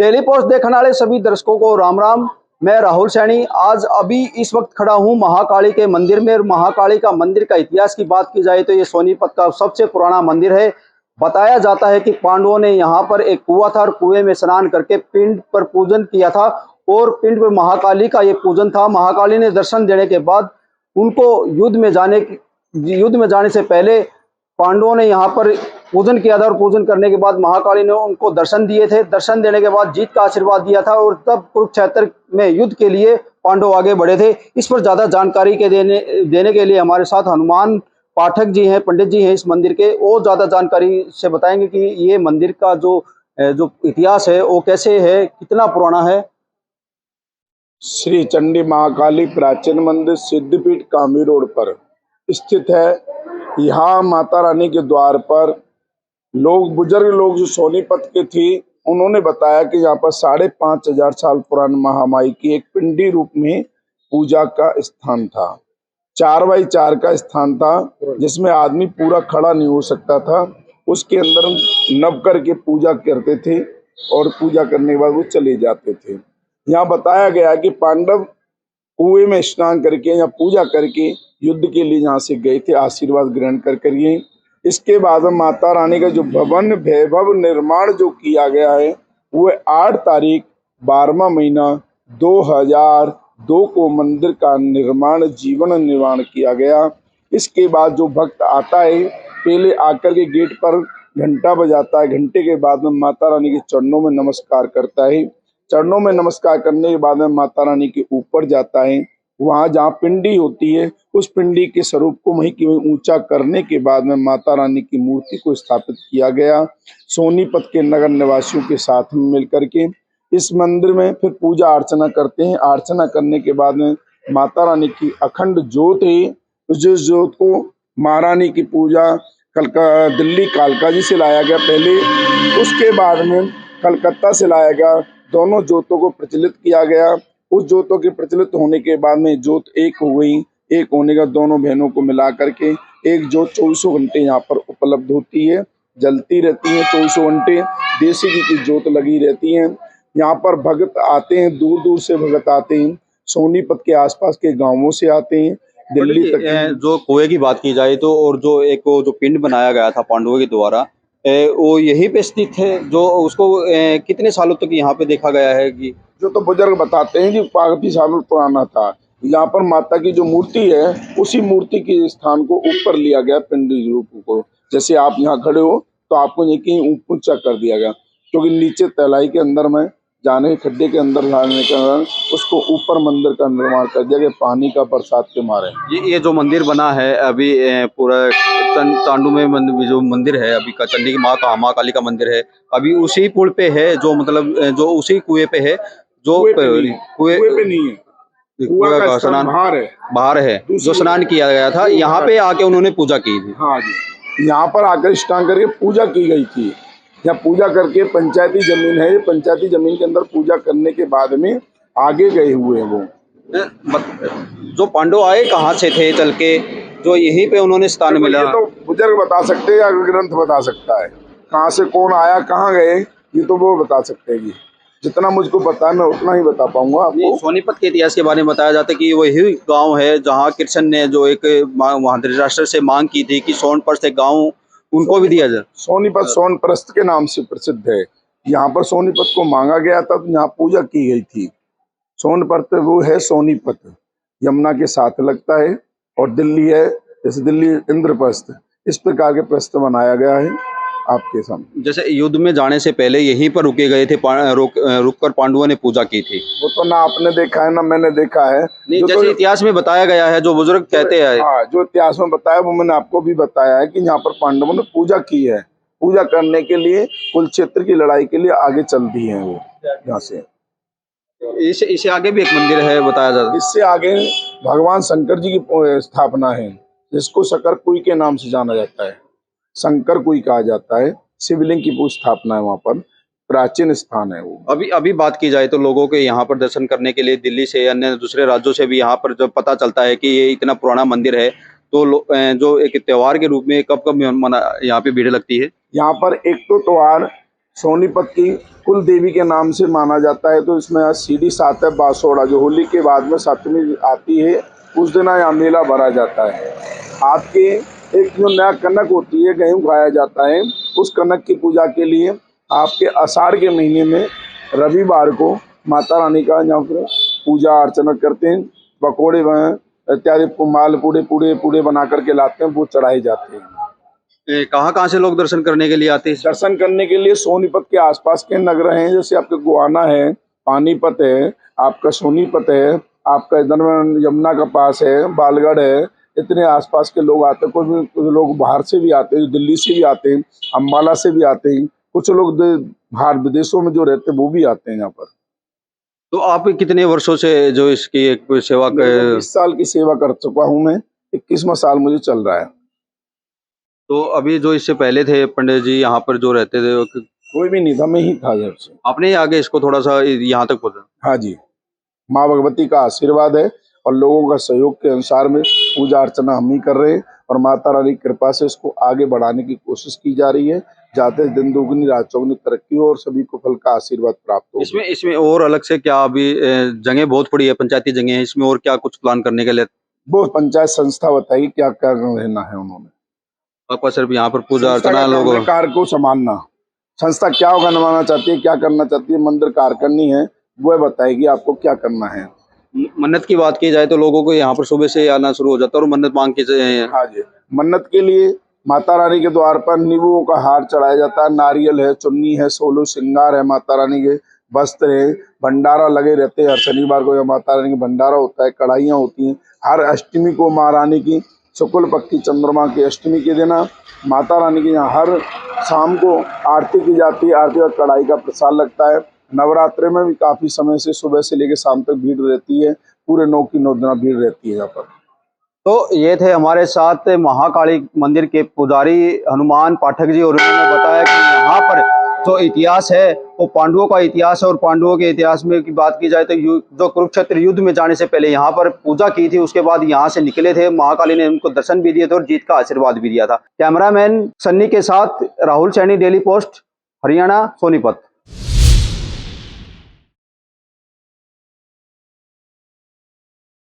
Daily post देखने वाले सभी दर्शकों को राम राम। मैं राहुल सैनी आज अभी इस वक्त खड़ा हूं महाकाली के मंदिर में। महाकाली का मंदिर का इतिहास की बात की जाए तो ये सोनीपत का सबसे पुराना मंदिर है। बताया जाता है कि पांडवों ने यहाँ पर एक कुआं था और कुएं में स्नान करके पिंड पर पूजन किया था और पिंड पर महाकाली का ये पूजन था। महाकाली ने दर्शन देने के बाद उनको युद्ध में जाने से पहले पांडवों ने यहाँ पर पूजन किया था और पूजन करने के बाद महाकाली ने उनको दर्शन दिए थे। दर्शन देने के बाद जीत का आशीर्वाद दिया था और तब कुरुक्षेत्र में युद्ध के लिए पांडव आगे बढ़े थे। इस पर ज्यादा जानकारी के देने के लिए हमारे साथ हनुमान पाठक जी हैं, पंडित जी हैं इस मंदिर के। और ज्यादा जानकारी से बताएंगे कि ये मंदिर का जो इतिहास है वो कैसे है, कितना पुराना है। श्री चंडी महाकाली प्राचीन मंदिर सिद्धपीठ कामी रोड पर स्थित है। यहाँ माता रानी के द्वार पर बुजुर्ग लोग जो सोनीपत के थे उन्होंने बताया कि यहाँ पर 5,500 साल पुरानी महामाई की एक पिंडी रूप में पूजा का स्थान था। 4x4 का स्थान था जिसमें आदमी पूरा खड़ा नहीं हो सकता था। उसके अंदर नब करके पूजा करते थे और पूजा करने के बाद वो चले जाते थे। यहाँ बताया गया कि पांडव कुएं में स्नान करके या पूजा करके युद्ध के लिए यहाँ से गए थे आशीर्वाद ग्रहण करके। इसके बाद माता रानी का जो भवन वैभव निर्माण जो किया गया है वो 8 तारीख 12वां महीना 2002 को मंदिर का जीवन निर्माण किया गया। इसके बाद जो भक्त आता है पहले आकर के गेट पर घंटा बजाता है। घंटे के बाद में माता रानी के चरणों में नमस्कार करता है। चरणों में नमस्कार करने के बाद में माता रानी के ऊपर जाता है। वहां जहाँ पिंडी होती है उस पिंडी के स्वरूप को वहीं की वहीं ऊंचा करने के बाद में माता रानी की मूर्ति को स्थापित किया गया। सोनीपत के नगर निवासियों के साथ में मिलकर के इस मंदिर में फिर पूजा अर्चना करते हैं। अर्चना करने के बाद में माता रानी की अखंड ज्योत है। उस ज्योत को महारानी की पूजा दिल्ली कालका जी से लाया गया पहले, उसके बाद में कलकत्ता से लाया गया। दोनों ज्योतों को प्रचलित किया गया। उस ज्योतों के प्रचलित होने के बाद में ज्योत एक हो गई। एक होने का दोनों बहनों को मिला करके एक ज्योत 24 घंटे यहाँ पर उपलब्ध होती है, जलती रहती है 24 घंटे। देसी घी की ज्योत लगी रहती है। यहाँ पर भक्त आते हैं, दूर दूर से भक्त आते हैं, सोनीपत के आसपास के गांवों से आते हैं, दिल्ली तक। जो कुएं की बात की जाए तो और जो पिंड बनाया गया था पांडवों के द्वारा वो यहीं पे स्थित है। जो उसको कितने सालों तक यहाँ पे देखा गया है कि जो तो बुजुर्ग बताते हैं कि काफी सालों पुराना था। यहाँ पर माता की जो मूर्ति है उसी मूर्ति के स्थान को ऊपर लिया गया पिंडी रूप को। जैसे आप यहाँ खड़े हो तो आपको ये कहीं ऊंचा कर दिया गया, क्योंकि नीचे तलाई के अंदर में जाने खड्डे के अंदर जाने के उसको ऊपर मंदिर का निर्माण कर दिया गया पानी का बरसात के मारे। ये जो मंदिर बना है अभी पूरा चांडू में जो मंदिर है अभी का चंडी की महाकाली का मंदिर है अभी उसी पुल पे है, जो मतलब जो उसी कुएं पे है। जो कुएं पे नहीं है, कुआं का स्नान बाहर है जो स्नान किया गया था। यहाँ पे आके उन्होंने पूजा की थी। हाँ जी, यहाँ पर आकर स्नान करके पूजा की गई थी। यहाँ पूजा करके पंचायती जमीन है, पंचायती जमीन के अंदर पूजा करने के बाद में आगे गए हुए हैं वो। जो पांडव आए कहाँ से थे चल के, जो यहीं पे उन्होंने स्थान मिला? तो बुजुर्ग बता सकते हैं या ग्रंथ बता सकता है कहाँ से कौन आया कहाँ गए, ये तो वो बता सकते हैं। जितना मुझको पता है मैं उतना ही बता पाऊंगा आपको। सोनीपत के इतिहास के बारे में बताया जाता है कि वही गांव है जहां कृष्ण ने जो एक धृतराष्ट्र से मांग की थी कि सोनप्रस्थ एक गांव उनको भी दिया जाए। सोनीपत सोनप्रस्थ के नाम से प्रसिद्ध है। यहाँ पर सोनीपत को मांगा गया था तो यहाँ पूजा की गई थी। सोनप्रस्थ वो है सोनीपत, यमुना के साथ लगता है। और दिल्ली है, जैसे दिल्ली इंद्रप्रस्थ, इस प्रकार के प्रस्थ बनाया गया है आपके सामने। जैसे युद्ध में जाने से पहले यहीं पर रुके गए थे, रुककर पांडवों ने पूजा की थी। वो तो ना आपने देखा है ना मैंने देखा है। नहीं, जैसे तो इतिहास में बताया गया है, जो बुजुर्ग कहते हैं। हाँ, जो इतिहास में बताया वो मैंने आपको भी बताया है कि यहाँ पर पांडवों ने पूजा की है। पूजा करने के लिए कुरुक्षेत्र की लड़ाई के लिए आगे चल दी है वो यहाँ से। इससे आगे भी एक मंदिर है बताया जाता है। इससे आगे भगवान शंकर जी की स्थापना है, जिसको शंकर कुई के नाम से जाना जाता है, शंकर कुई कहा जाता है। शिवलिंग की स्थापना है वहाँ पर, प्राचीन स्थान है वो। अभी बात की जाए तो लोगों के यहाँ पर दर्शन करने के लिए दिल्ली से अन्य दूसरे राज्यों से भी यहाँ पर जब पता चलता है कि ये इतना पुराना मंदिर है तो जो एक त्योहार के रूप में कब यहाँ पे भीड़ लगती है? यहाँ पर एक तो त्योहार सोनीपत की कुल देवी के नाम से माना जाता है। तो इसमें सीढ़ी 7 है बासोड़ा, जो होली के बाद में 7वीं आती है, उस दिन यहाँ मेला भरा जाता है। आपके एक जो नया कनक होती है, गेहूँ खाया जाता है, उस कनक की पूजा के लिए आपके आषाढ़ के महीने में रविवार को माता रानी का यहाँ पर पूजा अर्चना करते हैं। पकौड़े इत्यादि माल पूड़े बना करके लाते हैं, वो चढ़ाए जाते हैं। कहाँ से लोग दर्शन करने के लिए आते हैं? दर्शन करने के लिए सोनीपत के आसपास के नगर हैं, जैसे आपका गोहाना है, पानीपत है, आपका सोनीपत है, आपका इधर यमुना का पास है, बालगढ़ है, इतने आसपास के लोग आते हैं। कुछ लोग बाहर से भी आते हैं, दिल्ली से भी आते हैं, अम्बाला से भी आते हैं, कुछ लोग बाहर विदेशों में जो रहते हैं वो भी आते हैं यहाँ पर। तो आप कितने वर्षों से जो इसकी एक सेवा 20 साल की सेवा कर चुका हूँ मैं, 21वां साल मुझे चल रहा है। तो अभी जो इससे पहले थे पंडित जी यहाँ पर जो रहते थे, कोई भी नहीं था, मैं ही था जब से। आपने ही आगे इसको थोड़ा सा यहाँ तक पहुंचा? हाँ जी, माँ भगवती का आशीर्वाद है और लोगों का सहयोग के अनुसार में पूजा अर्चना हम ही कर रहे हैं, और माता रानी की कृपा से इसको आगे बढ़ाने की कोशिश की जा रही है, जाते दिन दुगनी रात चौगनी तरक्की हो और सभी को फल का आशीर्वाद प्राप्त हो। इसमें और अलग से क्या, अभी जगह बहुत पड़ी है, पंचायती जगह है, इसमें और क्या कुछ प्लान करने के लिए? वो पंचायत संस्था बताएगी क्या क्या रहना है उन्होंने। आपका सिर्फ यहाँ पर पूजा अर्चना लोगों कार्य को संभालना, संस्था क्या बनवाना चाहती है, क्या करना चाहती है, मंदिर कार्य करनी है, वो बताएगी आपको क्या करना है। मन्नत की बात की जाए तो लोगों को यहाँ पर सुबह से आना शुरू हो जाता है और मन्नत मांग के हाँ जी, मन्नत के लिए माता रानी के द्वार पर नींबुओं का हार चढ़ाया जाता है, नारियल है, चुन्नी है, 16 श्रृंगार है, माता रानी के वस्त्र है, भंडारा लगे रहते हैं। हर शनिवार को माता रानी का भंडारा होता है, कढ़ाइयाँ होती हैं। हर अष्टमी को माँ रानी की शुक्ल पक्ष की चंद्रमा की अष्टमी के दिन माता रानी के यहाँ हर शाम को आरती की जाती है। आरती और कढ़ाई का प्रसाद लगता है। नवरात्रि में भी काफी समय से सुबह से लेकर शाम तक भीड़ रहती है, पूरे 9 की 9 दिन भीड़ रहती है यहाँ पर। तो ये थे हमारे साथ महाकाली मंदिर के पुजारी हनुमान पाठक जी, और उन्होंने बताया कि यहाँ पर जो इतिहास है वो पांडवों का इतिहास है, और पांडवों के इतिहास में की बात की जाए तो जो कुरुक्षेत्र युद्ध में जाने से पहले यहाँ पर पूजा की थी, उसके बाद यहाँ से निकले थे, महाकाली ने उनको दर्शन भी दिए थे और जीत का आशीर्वाद भी दिया था। कैमरामैन सन्नी के साथ राहुल सैनी, डेली पोस्ट, हरियाणा, सोनीपत।